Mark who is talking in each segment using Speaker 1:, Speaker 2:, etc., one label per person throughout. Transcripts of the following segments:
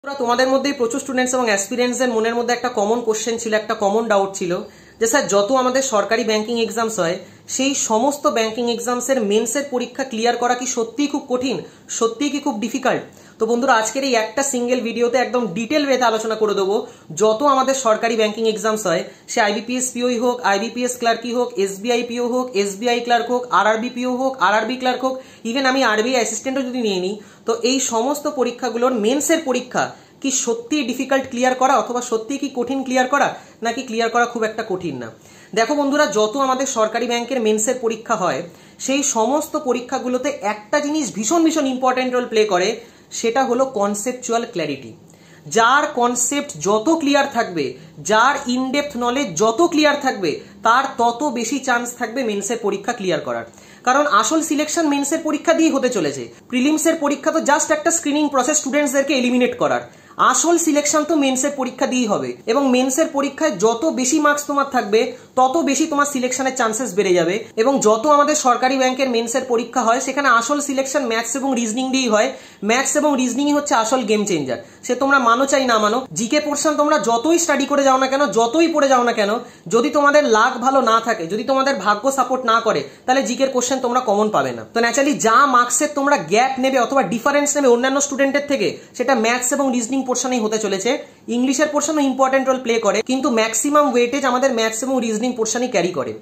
Speaker 1: তোমাদের মধ্যেই প্রচুর স্টুডেন্টস এবং অ্যাসপিরেন্টসদের মনের মধ্যে একটা কমন কোশ্চেন ছিল, একটা কমন ডাউট ছিল যে স্যার যত আমাদের সরকারি ব্যাংকিং এক্সামস হয় সেই সমস্ত ব্যাংকিং এক্সামসের মেন্সের পরীক্ষা ক্লিয়ার করা কি সত্যিই খুব কঠিন, সত্যিই কি খুব ডিফিকাল্ট? তো বন্ধুরা আজকের এই একটা সিঙ্গেল ভিডিওতে একদম ডিটেল ওয়েতে আলোচনা করে দেবো যত আমাদের সরকারি ব্যাংকিং এক্সামস হয়, সে আইবিপিএস পিওই হোক, আইবিপিএস ক্লার্কই হোক, এসবিআই পিও হোক, এসবিআই ক্লার্ক হোক, আরআরবি পিও হোক, আরআরবি ক্লার্ক হোক, ইভেন আমি আরবিআই অ্যাসিস্ট্যান্টও যদি নিয়ে নিই, তো এই সমস্ত পরীক্ষাগুলোর মেন্সের পরীক্ষা কি সত্যি ডিফিকাল্ট ক্লিয়ার করা অথবা সত্যি কি কঠিন ক্লিয়ার করা, নাকি ক্লিয়ার করা খুব একটা কঠিন না? দেখো বন্ধুরা, যত আমাদের সরকারি ব্যাংকের মেন্সের পরীক্ষা হয় সেই সমস্ত পরীক্ষাগুলোতে একটা জিনিস ভীষণ ভীষণ ইম্পর্টেন্ট রোল প্লে করে, সেটা হলো কনসেপচুয়াল ক্ল্যারিটি। যার কনসেপ্ট যত ক্লিয়ার থাকবে, যার ইনডেপথ নলেজ যত ক্লিয়ার থাকবে, তার তত বেশি চান্স থাকবে মেন্সের পরীক্ষা ক্লিয়ার করার। কারণ আসল সিলেকশন মেন্সের পরীক্ষা দিয়ে হতে চলেছে। প্রিলিমসের পরীক্ষা তো জাস্ট একটা স্ক্রিনিং প্রসেস স্টুডেন্টসদেরকে এলিমিনেট করার। আসল সিলেকশন তো মেন্সের পরীক্ষা দিয়েই হবে, এবং মেন্সের পরীক্ষায় যত বেশি মার্কস তোমার থাকবে তত বেশি তোমার সিলেকশনের চান্সেস বেড়ে যাবে। এবং যত আমাদের সরকারি ব্যাংকের মেন্সের পরীক্ষা হয় সেখানে আসল সিলেকশন ম্যাথস এবং রিজনিং দিয়েই হয়। ম্যাথস এবং রিজনিংই হচ্ছে আসল গেম চেঞ্জার। সে তোমরা মানো চাই না মানো, জিকে পোর্শন তোমরা যতই স্টাডি করে যাও না কেন, যতই পড়ে যাও না কেন, যদি তোমাদের লাক ভালো না থাকে, যদি তোমাদের ভাগ্য সাপোর্ট না করে, তাহলে জিকের কোশ্চেন তোমরা কমন পাবে না। তো ন্যাচারালি যা মার্কসের তোমরা গ্যাপ নেবে অথবা ডিফারেন্স নেবে অন্যান্য স্টুডেন্টের থেকে, সেটা ম্যাথস এবং রিজনিং পোর্শনেই হতে চলেছে। ইংলিশের পোর্শনও ইম্পর্টেন্ট রোল প্লে করে, কিন্তু ম্যাক্সিমাম ওয়েটেজ আমাদের ম্যাথস এবং রিজনিং পোর্শনই ক্যারি করে।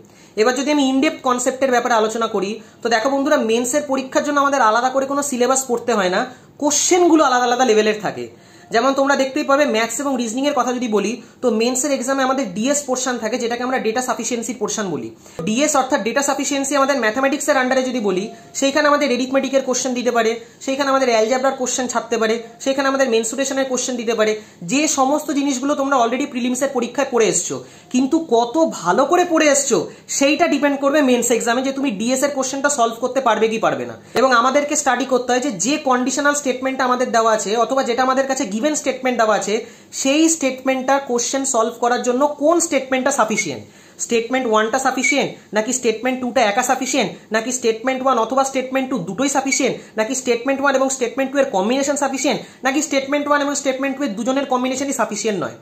Speaker 1: এবার যদি আমি ইনডেপথ কনসেপ্টের ব্যাপারে আলোচনা করি, তো দেখো বন্ধুরা, মেন্সের পরীক্ষার জন্য আমাদের আলাদা করে কোনো সিলেবাস পড়তে হয় না, কোশ্চেনগুলো আলাদা আলাদা লেভেলের থাকে। যেমন তোমরা দেখতেই পাবে ম্যাথস এবং রিজনিং এর কথা যদি বলি, তো মেন্সের এক্সামে আমাদের ডিএস পোর্শন থাকে, যেটাকে আমরা ডেটা সাফিসিয়েন্সি পোর্শন বলি। ডিএস অর্থাৎ ডেটা সাফিসিয়েন্সি আমাদের ম্যাথমেটিক্সের আন্ডারে যদি বলি, সেইখানে আমাদের এরিথমেটিকের কোশ্চেন দিতে পারে, সেইখানে আমাদের অ্যালজেব্রার কোশ্চেন ছাড়তে পারে, সেখানে আমাদের মেনসুরেশনের কোশ্চেন দিতে পারে। যে সমস্ত জিনিসগুলো তোমরা অলরেডি প্রিলিমসের পরীক্ষায় পড়ে এসছো, কিন্তু কত ভালো করে পড়ে এসছো সেইটা ডিপেন্ড করবে মেন্স এক্সামে, যে তুমি ডিএস এর কোশ্চেনটা সলভ করতে পারবে কি পারবে না। এবং আমাদেরকে স্টাডি করতে হয় যে কন্ডিশনাল স্টেটমেন্টটা আমাদের দেওয়া আছে অথবা যেটা আমাদের কাছে গিভেন স্টেটমেন্ট দেওয়া আছে, সেই স্টেটমেন্টটা কোশ্চেন সলভ করার জন্য কোন স্টেটমেন্টটা সাফিসিয়েন্ট। স্টেটমেন্ট 1টা সাফিসিয়েন্ট, নাকি স্টেটমেন্ট 2টা একা সাফিসিয়েন্ট, নাকি স্টেটমেন্ট 1 অথবা স্টেটমেন্ট 2 দুটোই সাফিসিয়েন্ট, নাকি স্টেটমেন্ট 1 এবং স্টেটমেন্ট 2 এর কম্বিনেশন সাফিসিয়েন্ট, নাকি স্টেটমেন্ট 1 এবং স্টেটমেন্ট 2 এর দুজনের কম্বিনেশনই সাফিসিয়েন্ট নয়।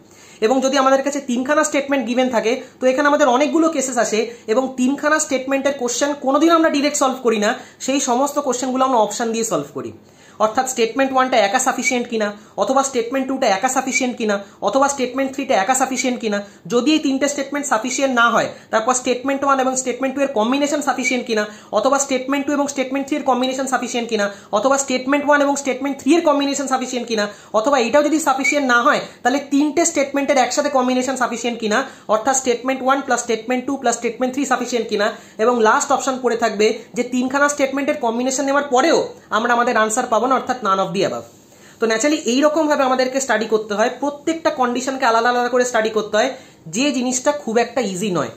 Speaker 1: এবং যদি আমাদের কাছে 3খানা স্টেটমেন্ট গিভেন থাকে, তো এখানে আমাদের অনেকগুলো কেসেস আসে এবং 3খানা স্টেটমেন্টের কোশ্চেন কোনোদিন আমরা ডিরেক্ট সলভ করি না, সেই সমস্ত কোশ্চেনগুলো আমরা অপশন দিয়ে সলভ করি। অর্থাৎ স্টেটমেন্ট 1টা একা সাফিসিয়েন্ট কিনা, অথবা স্টেটমেন্ট 2টা একা সাফিসিয়েন্ট কিনা, অথবা স্টেটমেন্ট 3টা একা সাফিসিয়েন্ট কিনা। যদি এই 3টে স্টেটমেন্ট সাফিসিয়েন্ট না হয়, তারপর স্টেটমেন্ট 1 এবং স্টেটমেন্ট 2 এর কম্বিনেশন সাফিসিয়েন্ট কিনা, অথবা স্টেটমেন্ট 2 এবং স্টেটমেন্ট 3 এর কম্বিনেশন সাফিসিয়েন্ট কিনা, অথবা স্টেটমেন্ট 1 এবং স্টেটমেন্ট 3 এর কম্বিনেশন সাফিসিয়েন্ট কিনা, অথবা এটাও যদি সাফিসিয়েন্ট না হয়, তাহলে 3টে স্টেটমেন্টের একসাথে কম্বিনেশন সাফিসিয়েন্ট কিনা, অর্থাৎ statement 1 plus statement 2 plus statement 3 sufficient কিনা। এবং লাস্ট অপশন পড়ে থাকবে যে 3খানা স্টেটমেন্টের কম্বিনেশন নেওয়ার পরেও আমরা আমাদের আনসার পাবো না, অর্থাৎ নান অফ দি অ্যাবাভ। তো ন্যাচারালি এইরকম ভাবে আমাদেরকে স্টাডি করতে হয়, প্রত্যেকটা কন্ডিশনকে আলাদা আলাদা করে স্টাডি করতে হয়, যে জিনিসটা খুব একটা ইজি নয়।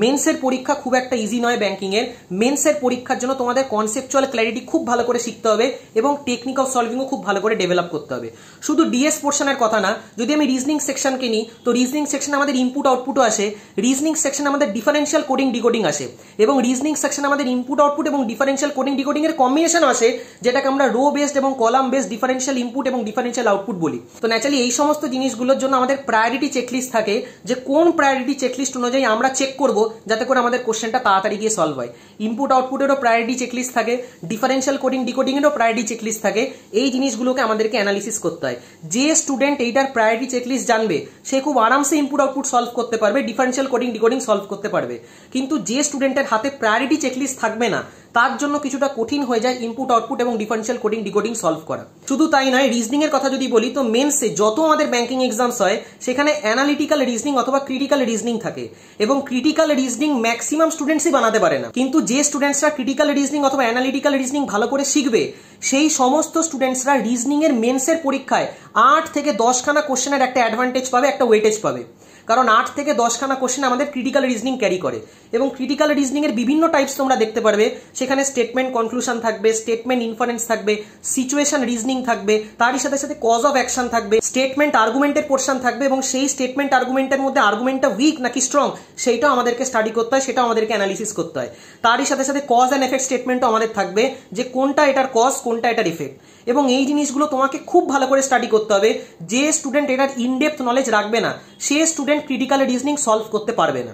Speaker 1: মেন্সের পরীক্ষা খুব একটা ইজি নয় ব্যাংকিং এর। মেন্সের পরীক্ষার জন্য তোমাদের কনসেপচুয়াল ক্ল্যারিটি খুব ভালো করে শিখতে হবে এবং টেকনিক অফ সলভিংও খুব ভালো করে ডেভেলপ করতে হবে। শুধু ডিএস পোর্শনের কথা না, যদি আমি রিজনিং সেকশনকে নিই, তো রিজনিং সেকশনে আমাদের ইনপুট আউটপুটও আসে, রিজনিং সেকশনে আমাদের ডিফারেন্সিয়াল কোডিং ডিকোডিং আসে, এবং রিজনিং সেকশনে আমাদের ইনপুট আউটপুট এবং ডিফারেন্সিয়াল কোডিং ডিকোডিং এর কম্বিনেশন আসে, যেটাকে আমরা রো বেসড এবং কলাম বেসড ডিফারেন্সিয়াল ইনপুট এবং ডিফারেন্সিয়াল আউটপুট বলি। তো ন্যাচারালি এই সমস্ত জিনিসগুলোর জন্য আমাদের প্রায়োরিটি চেকলিস্ট থাকে, যে কোন প্রায়োরিটি চেকলিস্ট অনুযায়ী আমরা চেক করব যাতে করে আমাদের কোশ্চেনটা তাড়াতাড়ি গিয়ে সলভ হয়। ইনপুট আউটপুটেরও প্রায়োরিটি চেকলিস্ট থাকে, ডিফারেন্সিয়াল কোডিং ডিকোডিং এরও প্রায়োরিটি চেকলিস্ট থাকে। এই জিনিসগুলোকে আমাদেরকে অ্যানালিসিস করতে হয়। যে স্টুডেন্ট এইটার প্রায়োরিটি চেকলিস্ট জানবে, সে খুব আরামসে ইনপুট আউটপুট সলভ করতে পারবে, ডিফারেন্সিয়াল কোডিং ডিকোডিং সলভ করতে পারবে। কিন্তু যে স্টুডেন্টের হাতে প্রায়োরিটি চেকলিস্ট থাকবে না, তার জন্য কিছুটা কঠিন হয়ে যায় ইনপুট আউটপুট এবং ডিফারেন্সিয়াল কোডিং ডিকোডিং সলভ করা। শুধু তাই নয়, রিজনিং এর কথা যদি বলি, তো মেন্সে যত আমাদের ব্যাংকিং এক্সামস হয় সেখানে অ্যানালিটিক্যাল রিজনিং অথবা ক্রিটিক্যাল রিজনিং থাকে, এবং ক্রিটিক্যাল রিজনিং ম্যাক্সিমাম স্টুডেন্টসই বানাতে পারে না। কিন্তু যে স্টুডেন্টসরা ক্রিটিক্যাল রিজনিং অথবা অ্যানালিটিক্যাল রিজনিং ভালো করে শিখবে, সেই সমস্ত স্টুডেন্টসরা রিজনিং এর মেন্সের পরীক্ষায় 8 থেকে 10খানা কোশ্চেনের একটা অ্যাডভান্টেজ পাবে, একটা ওয়েটেজ পাবে। কারণ 8 থেকে 10খানা কোশ্চেন আমাদের ক্রিটিক্যাল রিজনিং ক্যারি করে এবং ক্রিটিক্যাল রিজনিং এর বিভিন্ন টাইপস তোমরা দেখতে পারবে। সেখানে স্টেটমেন্ট কনক্লুশন থাকবে, স্টেটমেন্ট ইনফারেন্স থাকবে, সিচুয়েশন রিজনিং থাকবে, তারই সাথে সাথে কজ অফ অ্যাকশন থাকবে, স্টেটমেন্ট আর্গুমেন্টের পোর্শন থাকবে এবং সেই স্টেটমেন্ট আর্গুমেন্টের মধ্যে আর্গুমেন্টটা উইক নাকি স্ট্রং সেইটাও আমাদেরকে স্টাডি করতে হয়, সেটাও আমাদেরকে অ্যানালিসিস করতে হয়। তারই সাথে সাথে কজ অ্যান্ড এফেক্ট স্টেটমেন্টও আমাদের থাকবে যে কোনটা এটার কজ, কোনটা এটার ইফেক্ট। এবং এই জিনিসগুলো তোমাকে খুব ভালো করে স্টাডি করতে হবে। যে স্টুডেন্ট এটার ইনডেপথ নলেজ রাখবে না সে স্টুডেন্ট ক্রিটিক্যাল রিজনিং সলভ করতে পারবে না।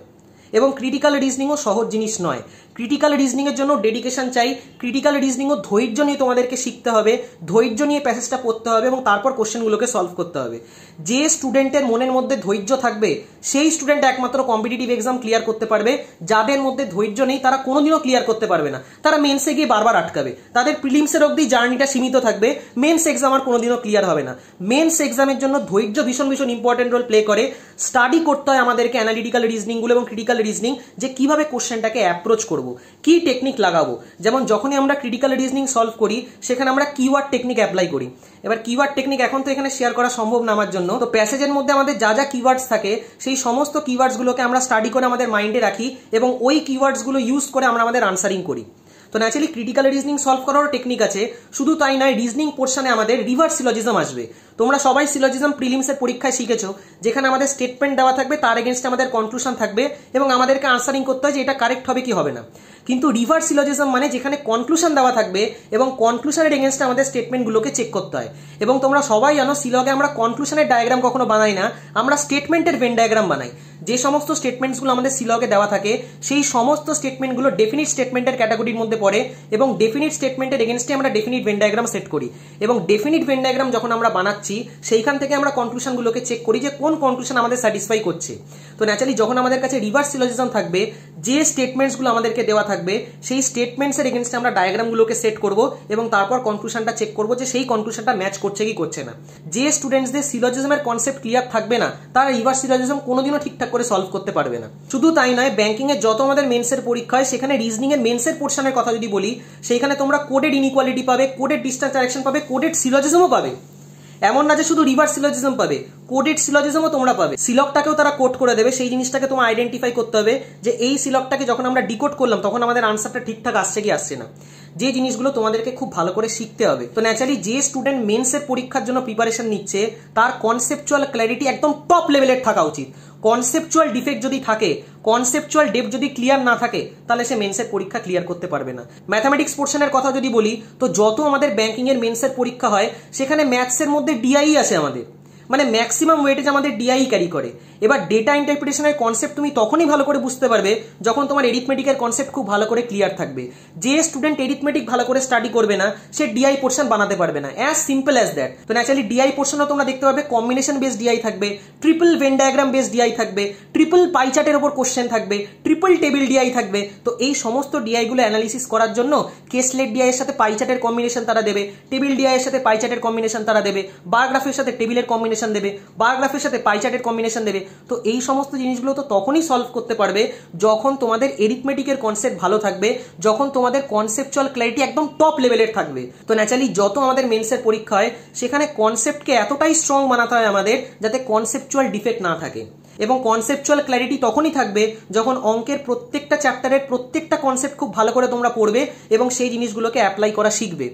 Speaker 1: এবং ক্রিটিক্যাল রিজনিংও সহজ জিনিস নয়। ক্রিটিক্যাল রিজনিং এর জন্য ডেডিকেশন চাই। ক্রিটিক্যাল রিজনিংও ধৈর্য নিয়ে তোমাদেরকে শিখতে হবে, ধৈর্য নিয়ে প্যাসেজটা পড়তে হবে এবং তারপর কোশ্চেনগুলোকে সলভ করতে হবে। যে স্টুডেন্টের মনের মধ্যে ধৈর্য থাকবে সেই স্টুডেন্ট একমাত্র কম্পিটিটিভ এক্সাম ক্লিয়ার করতে পারবে। যাদের মধ্যে ধৈর্য নেই তারা কোনোদিনও ক্লিয়ার করতে পারবে না, তারা মেন্সে গিয়ে বারবার আটকাবে, তাদের প্রিলিমসের অবধি জার্নিটা সীমিত থাকবে, মেন্স এক্সাম আর কোনোদিনও ক্লিয়ার হবে না। মেন্স এক্সামের জন্য ধৈর্য ভীষণ ভীষণ ইম্পর্টেন্ট রোল প্লে করে। স্টাডি করতে হয় আমাদেরকে অ্যানালিটিক্যাল রিজনিংগুলো এবং ক্রিটিক্যাল রিজনিং, যে কিভাবে কোশ্চেনটাকে অ্যাপ্রোচ করব, কি টেকনিক লাগাবো। যেমন যখনই আমরা ক্রিটিক্যাল রিজনিং সলভ করি সেখানে আমরা কিওয়ার্ড টেকনিক অ্যাপ্লাই করি। এবার কিওয়ার্ড টেকনিক এখন তো এখানে শেয়ার করা সম্ভব না আমার জন্য, তো প্যাসেজের মধ্যে আমাদের যা যা কিওয়ার্ডস থাকে সেই সমস্ত কিওয়ার্ডসগুলোকে আমরা স্টাডি করে আমাদের মাইন্ডে রাখি এবং ওই কিওয়ার্ডসগুলো ইউজ করে আমরা আমাদের আনসারিং করি। তো ন্যাচারালি ক্রিটিক্যাল রিজনিং সলভ করারও টেকনিক আছে। শুধু তাই নয়, রিজনিং পোর্শনে আমাদের রিভার্স সিলজিজম আসবে। তোমরা সবাই সিলজিজম প্রিলিমসের পরীক্ষায় শিখেছো, যেখানে আমাদের স্টেটমেন্ট দেওয়া থাকবে, তার এগেনস্টে আমাদের কনক্লুশন থাকবে এবং আমাদেরকে আনসারিং করতে হয় যে এটা কারেক্ট হবে কি হবে না। কিন্তু রিভার্স সিলজিজম মানে যেখানে কনক্লুশন দেওয়া থাকবে এবং কনক্লুশনের এগেনস্টে আমাদের স্টেটমেন্টগুলোকে চেক করতে হয়। এবং তোমরা সবাই জানো সিলগে আমরা কনক্লুশনের ডায়াগ্রাম কখনো বানাই না, আমরা স্টেটমেন্টের ভেন ডায়াগ্রাম বানাই। যে সমস্ত স্টেটমেন্টসগুলো আমাদের সিলগে দেওয়া থাকে সেই সমস্ত স্টেটমেন্টগুলো ডেফিনিট স্টেটমেন্টের ক্যাটাগরির মধ্যে পড়ে এবং ডেফিনিট স্টেটমেন্টের এগেনস্টে আমরা ডেফিনিট ভেন ডায়াগ্রাম সেট করি এবং ডেফিনিট ভেন ডায়াগ্রাম যখন আমরা বানাচ্ছি সেইখান থেকে আমরা কনক্লুশনগুলোকে চেক করি যে কোন কনক্লুশন আমাদের স্যাটিসফাই করছে। তো ন্যাচারালি যখন আমাদের কাছে রিভার্স সিলজিজম থাকবে, যে স্টেটমেন্টসগুলো আমাদেরকে দেওয়া থাকবে সেই স্টেটমেন্টসের এগেনস্টে আমরা ডায়াগ্রামগুলোকে সেট করব এবং তারপর কনক্লুশনটা চেক করব যে সেই কনক্লুশনটা ম্যাচ করছে কি করছে না। যে স্টুডেন্টসদের সিলজিজমের কনসেপ্ট ক্লিয়ার থাকবে না তারা রিভার্স সিলজিজম কোনোদিনও ঠিকঠাক করে সলভ করতে পারবে না। শুধু তাই নয়, ব্যাংকিং এর যত আমাদের মেন্সের পরীক্ষা হয় সেখানে রিজনিং এর মেন্সের পোর্শনের কথা যদি বলি, সেইখানে তোমরা কোডেড ইনইকুয়ালিটি পাবে, কোডেড ডিস্টেন্স ডাইরেকশন পাবে, কোডেড সিলজিজমও পাবে। এমন না যে শুধু রিভার্স সিলজিজম পাবে, কোডেড সিলজিজমও তোমরা পাবে। সিলকটাকেও তারা কোড করে দেবে, সেই জিনিসটাকে তোমার আইডেন্টিফাই করতে হবে যে এই সিলকটাকে যখন আমরা ডিকোড করলাম তখন আমাদের আনসারটা ঠিকঠাক আসছে কি আসছে না। যে জিনিসগুলো তোমাদেরকে খুব ভালো করে শিখতে হবে। তো ন্যাচারালি যে স্টুডেন্ট মেন্সের পরীক্ষার জন্য প্রিপারেশন নিচ্ছে তার কনসেপচুয়াল ক্ল্যারিটি একদম টপ লেভেলের থাকা উচিত। কনসেপচুয়াল ডিফেক্ট যদি থাকে, কনসেপচুয়াল ডেপথ যদি ক্লিয়ার না থাকে তাহলে সে মেন্সের পরীক্ষা ক্লিয়ার করতে পারবে না। ম্যাথামেটিক্স পোর্শনের কথা যদি বলি, তো যত আমাদের ব্যাংকিং এর মেন্সের পরীক্ষা হয় সেখানে ম্যাথসের মধ্যে ডিআই আসে আমাদের, মানে ম্যাক্সিমাম ওয়েটেজ আমাদের ডিআই ক্যারি করে। এবার ডেটা ইন্টারপ্রিটেশনের কনসেপ্ট তুমি তখনই ভালো করে বুঝতে পারবে যখন তোমার এরিথমেটিকের কনসেপ্ট খুব ভালো করে ক্লিয়ার থাকবে। যে স্টুডেন্ট এরিথমেটিক ভালো করে স্টাডি করবে না সে ডিআই পোর্শন বানাতে পারবে না, অ্যাজ সিম্পল অ্যাজ দ্যাট। তো ন্যাচারালি ডিআই পোর্শনও তোমরা দেখতে পাবে কম্বিনেশন বেস ডিআই থাকবে, triple Venn diagram base DI থাকবে, ট্রিপল পাই চার্টের উপর কোশ্চেন থাকবে, ট্রিপল টেবিল ডিআই থাকবে। তো এই সমস্ত ডিআই গুলো অ্যানালিসিস করার জন্য কেসলেট ডিআই এর সাথে পাই চার্টের কম্বিনেশন তারা দেবে, টেবিল ডিআই এর সাথে পাই চার্টের কম্বিনেশন তারা দেবে, বার গ্রাফের সাথে টেবিলের কম্বিনেশন দেবে, বার গ্রাফের সাথে পাই চার্টের কম্বিনেশন দেবে। তো এই সমস্ত জিনিসগুলো তো তখনই সলভ করতে পারবে যখন তোমাদের এরিথমেটিকের কনসেপ্ট ভালো থাকবে, যখন তোমাদের কনসেপচুয়াল ক্ল্যারিটি একদম টপ লেভেলের থাকবে। তো ন্যাচারালি যত আমাদের মেন্সের পরীক্ষা হয় সেখানে কনসেপ্টকে এতটাই স্ট্রং বানাতে হয় আমাদের যাতে কনসেপচুয়াল ডিফেক্ট না থাকে। এবং কনসেপচুয়াল ক্ল্যারিটি তখনই থাকবে যখন অঙ্কের প্রত্যেকটা চ্যাপ্টারের প্রত্যেকটা কনসেপ্ট খুব ভালো করে তোমরা পড়বে এবং সেই জিনিসগুলোকে অ্যাপ্লাই করা শিখবে।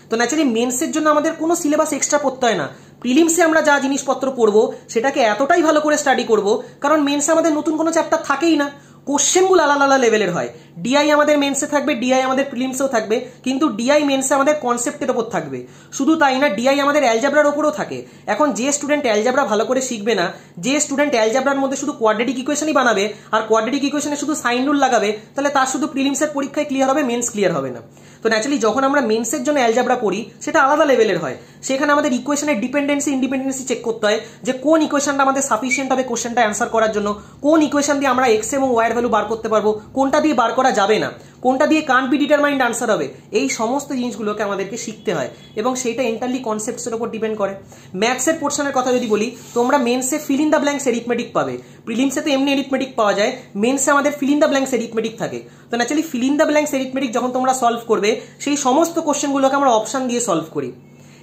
Speaker 1: তো ন্যাচারালি মেন্সের জন্য আমাদের কোনো সিলেবাস এক্সট্রা পড়তে হয় না। প্রিলিমসে আমরা যা জিনিসপত্র পড়বো সেটাকে এতটাই ভালো করে স্টাডি করব কারণ মেন্সে আমাদের নতুন কোনো চ্যাপ্টার থাকেই না, কোশ্চেনগুলো আলাদা আলাদা লেভেলের হয়। ডিআই আমাদের মেন্সে থাকবে, ডিআই আমাদের প্রিলিমসেও থাকবে, কিন্তু ডিআই মেন্সে আমাদের কনসেপ্টের ওপর থাকবে। শুধু তাই না, ডিআই আমাদের অ্যালজাবরার ওপরও থাকে। এখন যে স্টুডেন্ট অ্যালজাবরা ভালো করে শিখবে না, যে স্টুডেন্ট অ্যালজাবরার মধ্যে শুধু কোয়াড্রেটিক ইকুয়েশনই বানাবে আর কোয়াড্রেটিক ইকুয়েশনে শুধু সাইন রুল লাগাবে, তাহলে তার শুধু প্রিলিমসের পরীক্ষায় ক্লিয়ার হবে, মেন্স ক্লিয়ার হবে না। তো ন্যাচারালি যখন আমরা মেন্সের জন্য অ্যালজাবরা পড়ি সেটা আলাদা লেভেলের হয়। সেখানে আমাদের ইকুয়েশনের ডিপেন্ডেন্সি ইন্ডিপেন্ডেন্সি চেক করতে হয় যে কোন ইকুয়েশনটা আমাদের সাফিসিয়েন্ট হবে কোশ্চেনটা অ্যান্সার করার জন্য, কোন ইকুয়েশন দিয়ে আমরা এক্স এবং ওয়াই এর ভ্যালু বার করতে পারবো, কোনটা দিয়ে বার করা যাবে না, কোনটা দিয়ে কান্ট বি ডিটারমাইন্ড আনসার হবে। এই সমস্ত জিনিসগুলোকে আমাদেরকে শিখতে হয় এবং সেইটা এন্টারলি কনসেপ্টসের উপর ডিপেন্ড করে। ম্যাথসের পোর্শনের কথা যদি বলি, তোমরা মেন্সে fill in the blanks arithmetic পাবে। প্রিলিমসে তো এমনি এরিথমেটিক পাওয়া যায়, মেন্সে আমাদের fill in the blanks arithmetic থাকে। তো naturally fill in the blanks arithmetic যখন তোমরা সলভ করবে সেই সমস্ত কোশ্চেনগুলোকে আমরা অপশন দিয়ে সলভ করি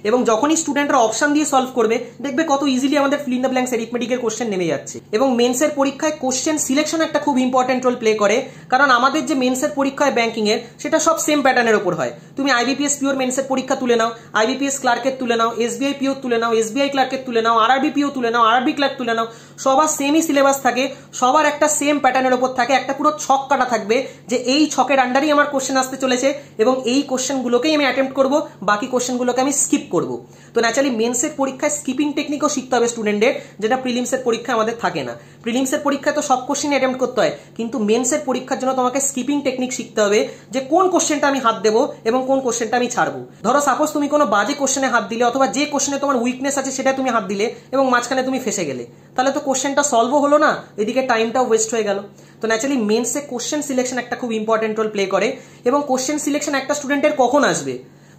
Speaker 1: এবং যখনই স্টুডেন্টরা অপশন দিয়ে সলভ করবে দেখবে কত ইজিলি আমাদের ফিল ইন দ্য ব্ল্যাঙ্কস অ্যারিথমেটিকের কোশ্চেন নেমে যাচ্ছে। এবং মেন্সের পরীক্ষায় কোশ্চেন সিলেকশন একটা খুব ইম্পর্টেন্ট রোল প্লে করে, কারণ আমাদের যে মেন্সের পরীক্ষা হয় ব্যাংকিং এর সেটা সব সেম প্যাটার্নের উপর হয়। তুমি আইবিপিএস পিওর মেন্সের পরীক্ষা তুলে নাও, আইবিপিএস ক্লার্কের তুলে নাও, এসবিআই পিও তুলে নাও, এসবিআই ক্লার্কের তুলে নাও, আরআরবি পিও তুলে নাও, আরআরবি ক্লার্ক তুলে নাও, সবার সেমই সিলেবাস থাকে, সবার একটা সেম প্যাটার্নের উপর থাকে, একটা পুরো ছক কাটা থাকবে যে এই ছকের আন্ডারেই আমার কোশ্চেন আসতে চলেছে এবং এই কোশ্চেনগুলোকেই আমি অ্যাটেম্প্ট করব, বাকি কোশ্চেনগুলোকে আমি স্কিপ করব। তো ন্যাচারালি মেন্সের পরীক্ষায় স্কিপিং টেকনিকও শিখতে হবে স্টুডেন্টদের, যেটা প্রিলিমসের পরীক্ষায় আমাদের থাকে না। প্রিলিমসের পরীক্ষায় তো সব কোশ্চেন অ্যাটেম্প্ট করতে হয়, কিন্তু মেন্সের পরীক্ষার জন্য তোমাকে স্কিপিং টেকনিক শিখতে হবে যে কোন কোশ্চেনটা আমি হাত দেবো এবং কোন কোশ্চেনটা আমি ছাড়বো। ধরো সাপোজ তুমি কোনো বাজে কোশ্চেনে হাত দিলে, অথবা যে কোশ্চেনে তোমার উইকনেস আছে সেটা তুমি হাত দিলে এবং মাঝখানে তুমি ফেসে গেলে, তাহলে তো কোশ্চেনটা সলভও হলো না, এদিকে টাইমটাও ওয়েস্ট হয়ে গেল। তো ন্যাচারালি মেন্সে কোশ্চেন সিলেকশন একটা খুব ইম্পর্টেন্ট রোল প্লে করে। এবং কোশ্চেন সিলেকশন একটা স্টুডেন্টের কখন আসবে?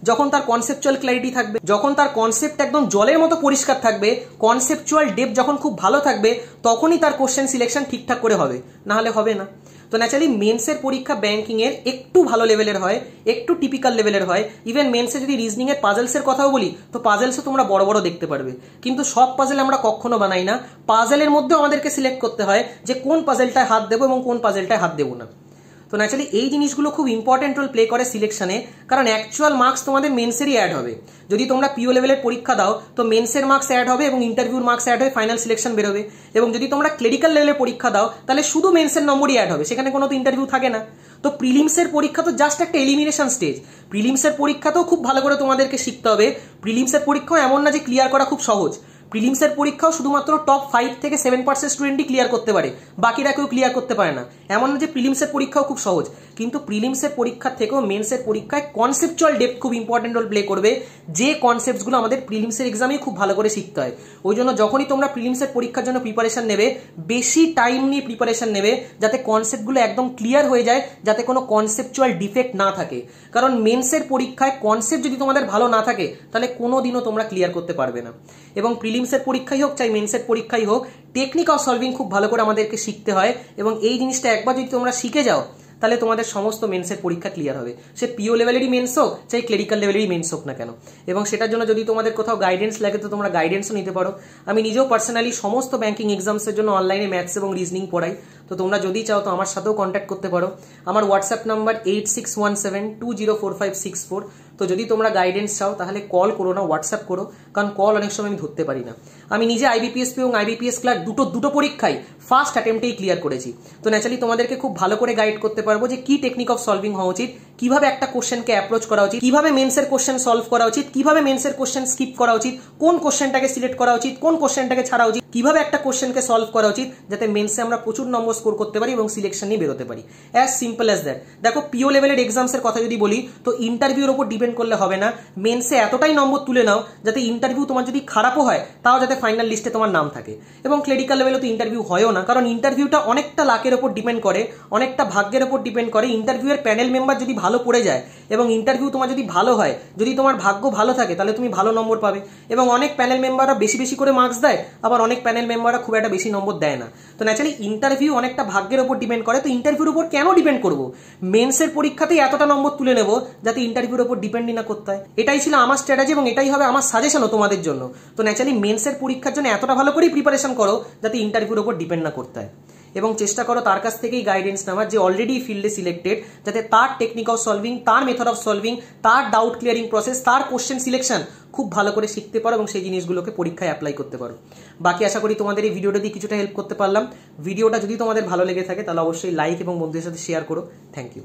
Speaker 1: যখন তার কনসেপচুয়াল ক্ল্যারিটি থাকবে, যখন তার কনসেপ্ট একদম জলের মতো পরিষ্কার থাকবে, কনসেপচুয়াল ডেপথ যখন খুব ভালো থাকবে, তখনই তার কোশ্চেন সিলেকশন ঠিকঠাক করে হবে, না হলে হবে না। তো ন্যাচারালি মেন্সের পরীক্ষা ব্যাংকিং এর একটু ভালো লেভেলের হয়, একটু টিপিক্যাল লেভেলের হয়। ইভেন মেন্সে যদি রিজনিং এর পাজলসের কথাও বলি, তো পাজলসও তোমরা বড় বড় দেখতে পারবে, কিন্তু সব পাজল আমরা কখনো বানাই না। পাজলের মধ্যে আমাদেরকে সিলেক্ট করতে হয় যে কোন পাজলটায় হাত দেবো এবং কোন পাজলটায় হাত দেবো না। তো ন্যাচারালি এই জিনিসগুলো খুব ইম্পর্টেন্ট রোল প্লে করে সিলেকশনে, কারণ অ্যাকচুয়াল মার্কস তোমাদের মেন্সেরই অ্যাড হবে। যদি তোমরা পিও লেভেলের পরীক্ষা দাও তো মেন্সের মার্কস অ্যাড হবে এবং ইন্টারভিউর মার্কস অ্যাড হয়ে ফাইনাল সিলেকশন বেরোবে। এবং যদি তোমরা ক্লেরিক্যাল লেভেলের পরীক্ষা দাও তাহলে শুধু মেন্সের নম্বরই অ্যাড হবে, সেখানে কোনো তো ইন্টারভিউ থাকে না। তো প্রিলিমসের পরীক্ষা তো জাস্ট একটা এলিমিনেশন স্টেজ। প্রিলিমসের পরীক্ষাতেও খুব ভালো করে তোমাদেরকে শিখতে হবে। প্রিলিমসের পরীক্ষাও এমন না যে ক্লিয়ার করা খুব সহজ। প্রিলিমসের পরীক্ষাও শুধুমাত্র টপ 5 থেকে 7% স্টুডেন্টই ক্লিয়ার করতে পারে, বাকিরা কেউ ক্লিয়ার করতে পারে না। এমন না যে প্রিলিমসের পরীক্ষাও খুব সহজ, কিন্তু প্রিলিমসের পরীক্ষার থেকেও মেন্সের পরীক্ষায় কনসেপচুয়াল ডেপথ খুব ইম্পর্টেন্ট রোল প্লে করবে, যে কনসেপ্টসগুলো আমাদের প্রিলিমসের এক্সামেই খুব ভালো করে শিখতে হয়। ওই জন্য যখনই তোমরা প্রিলিমসের পরীক্ষার জন্য প্রিপারেশন নেবে, বেশি টাইম নিয়ে প্রিপারেশন নেবে, যাতে কনসেপ্টগুলো একদম ক্লিয়ার হয়ে যায়, যাতে কোনো কনসেপচুয়াল ডিফেক্ট না থাকে। কারণ মেন্সের পরীক্ষায় কনসেপ্ট যদি তোমাদের ভালো না থাকে তাহলে কোনোদিনও তোমরা ক্লিয়ার করতে পারবে না। এবং প্রিলিমসের পরীক্ষাই হোক চাই মেন্সের পরীক্ষাই হোক, টেকনিক অফ সলভিং খুব ভালো করে আমাদেরকে শিখতে হয়। এবং এই জিনিসটা একবার যদি তোমরা শিখে যাও তাহলে তোমাদের সমস্ত মেন্সের পরীক্ষা ক্লিয়ার হবে, সে পিও লেভেলেরই মেন্স হোক চাই ক্লেরিক্যাল লেভেলেরই মেন্স হোক না কেন। এবং সেটার জন্য যদি তোমাদের কোথাও গাইডেন্স লাগে তো তোমরা গাইডেন্সও নিতে পারো। আমি নিজেও পার্সোনালি সমস্ত ব্যাংকিং এক্সামসের জন্য অনলাইনে ম্যাথস এবং রিজনিং পড়াই। তো তোমরা যদি চাও তো আমার সাথেও কন্ট্যাক্ট করতে পারো। আমার হোয়াটসঅ্যাপ নাম্বার 8617204564। তো যদি তোমরা গাইডেন্স চাও তাহলে কল করো না, হোয়াটসঅ্যাপ করো, কারণ কল অনেক সময় আমি ধরতে পারি না। আমি নিজে আইবিপিএস এবং আইবিপিএস ক্লার্ক দুটো পরীক্ষাই ফার্স্ট অ্যাটেম্পটেই ক্লিয়ার করেছি। তো ন্যাচারালি তোমাদেরকে খুব ভালো করে গাইড করতে পারবো যে কি টেকনিক অফ সলভিং হওয়া উচিত, কিভাবে একটা কোশ্চেনকে অ্যাপ্রোচ করা উচিত, কিভাবে মেন্সের কোশ্চেন সলভ করা উচিত, কিভাবে মেন্সের কোশ্চেন স্কিপ করা উচিত, কোন কোশ্চেনটাকে সিলেক্ট করা উচিত, কোন কোশ্চেনটাকে ছাড়া উচিত, কিভাবে একটা কোশ্চেনকে সলভ করা উচিত যাতে মেন্সে আমরা প্রচুর নম্বর স্কোর করতে পারি এবং সিলেকশন নিয়ে বেরোতে পারি। As simple as that. দেখো পিও লেভেলের এক্সামসের কথা যদি বলি তো ইন্টারভিউর উপর ডিপেন্ড করলে হবে না, মেন্সে এতটাই নম্বর তুলে নাও যাতে ইন্টারভিউ তোমার যদি খারাপও হয় তাও যাতে ফাইনাল লিস্টে তোমার নাম থাকে। এবং ক্লেরিক্যাল লেভেলে তো ইন্টারভিউ হয়ও না, কারণ ইন্টারভিউটা অনেকটা লাকের উপর ডিপেন্ড করে, অনেকটা ভাগ্যের উপর ডিপেন্ড করে। ইন্টারভিউয়ের প্যানেল মেম্বার যদি ভালো পড়ে যায় এবং ইন্টারভিউ তোমার যদি ভালো হয়, যদি তোমার ভাগ্য ভালো থাকে তাহলে তুমি ভালো নম্বর পাবে। এবং অনেক প্যানেল মেম্বাররা বেশি বেশি করে মার্কস দেয়, আবার অনেক প্যানেল মেম্বাররা খুব একটা বেশি নম্বর দেয় না। তো ন্যাচারালি ইন্টারভিউ অনেকটা ভাগ্যের উপর ডিপেন্ড করে। তো ইন্টারভিউর উপর কেন ডিপেন্ড করবো? মেন্সের পরীক্ষাতেই এতটা নম্বর তুলে নেবো যাতে ইন্টারভিউর উপর ডিপেন্ডই না করতে হয়। এটাই ছিল আমার স্ট্র্যাটেজি এবং এটাই হবে আমার সাজেশনও তোমাদের জন্য। তো ন্যাচারালি মেন্সের পরীক্ষার জন্য এতটা ভালো করেই প্রিপারেশন করো যাতে ইন্টারভিউর উপর ডিপেন্ড না করতে হয়। এবং চেষ্টা করো তার কাছ থেকেই গাইডেন্স নেওয়ার, যে অলরেডি ফিল্ডে সিলেক্টেড, যাতে তার টেকনিক অফ সলভিং, তার মেথড অফ সলভিং, তার ডাউট ক্লিয়ারিং প্রসেস, তার কোশ্চেন সিলেকশন খুব ভালো করে শিখতে পারো এবং সেই জিনিসগুলোকে পরীক্ষায় অ্যাপ্লাই করতে পারো। বাকি আশা করি তোমাদের এই ভিডিওটা দিয়ে কিছুটা হেল্প করতে পারলাম। ভিডিওটা যদি তোমাদের ভালো লেগে থাকে তাহলে অবশ্যই লাইক এবং বন্ধুদের সাথে শেয়ার করো। Thank you.